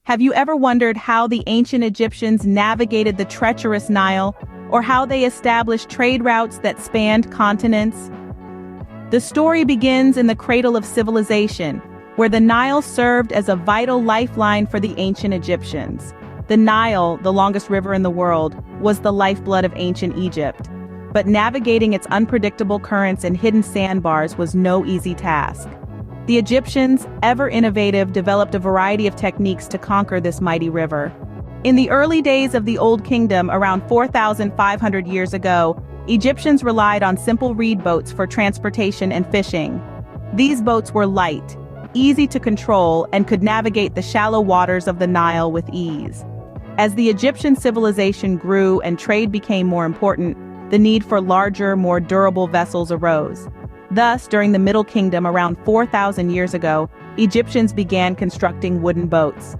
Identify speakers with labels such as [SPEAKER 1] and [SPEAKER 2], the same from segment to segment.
[SPEAKER 1] Have you ever wondered how the ancient Egyptians navigated the treacherous Nile, or how they established trade routes that spanned continents? The story begins in the cradle of civilization, where the Nile served as a vital lifeline for the ancient Egyptians. The Nile, the longest river in the world, was the lifeblood of ancient Egypt. But navigating its unpredictable currents and hidden sandbars was no easy task. The Egyptians, ever innovative, developed a variety of techniques to conquer this mighty river. In the early days of the Old Kingdom, around 4,500 years ago, Egyptians relied on simple reed boats for transportation and fishing. These boats were light, easy to control, and could navigate the shallow waters of the Nile with ease. As the Egyptian civilization grew and trade became more important, the need for larger, more durable vessels arose. Thus, during the Middle Kingdom around 4,000 years ago, Egyptians began constructing wooden boats.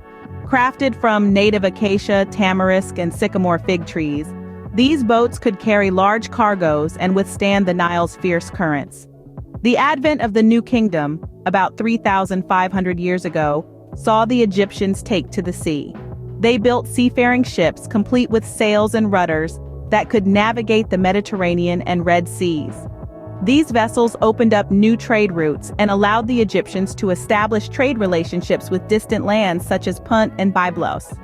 [SPEAKER 1] Crafted from native acacia, tamarisk, and sycamore fig trees, these boats could carry large cargoes and withstand the Nile's fierce currents. The advent of the New Kingdom, about 3,500 years ago, saw the Egyptians take to the sea. They built seafaring ships complete with sails and rudders that could navigate the Mediterranean and Red Seas. These vessels opened up new trade routes and allowed the Egyptians to establish trade relationships with distant lands such as Punt and Byblos.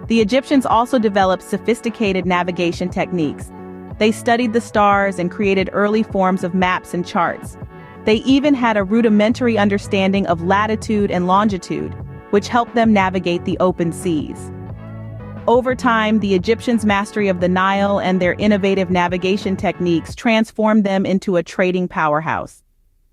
[SPEAKER 1] The Egyptians also developed sophisticated navigation techniques. They studied the stars and created early forms of maps and charts. They even had a rudimentary understanding of latitude and longitude, which helped them navigate the open seas. Over time, the Egyptians' mastery of the Nile and their innovative navigation techniques transformed them into a trading powerhouse.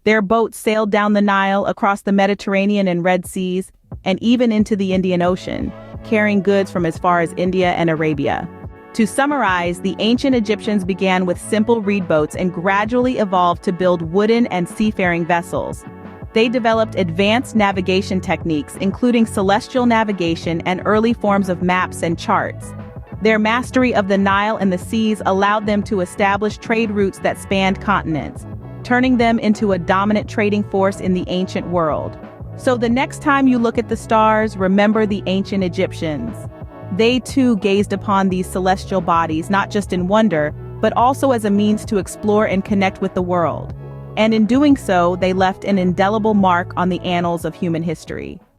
[SPEAKER 1] Their boats sailed down the Nile, across the Mediterranean and Red Seas, and even into the Indian Ocean, carrying goods from as far as India and Arabia. To summarize, the ancient Egyptians began with simple reed boats and gradually evolved to build wooden and seafaring vessels. They developed advanced navigation techniques, including celestial navigation and early forms of maps and charts. Their mastery of the Nile and the seas allowed them to establish trade routes that spanned continents, turning them into a dominant trading force in the ancient world. So the next time you look at the stars, remember the ancient Egyptians. They too gazed upon these celestial bodies not just in wonder, but also as a means to explore and connect with the world. And in doing so, they left an indelible mark on the annals of human history.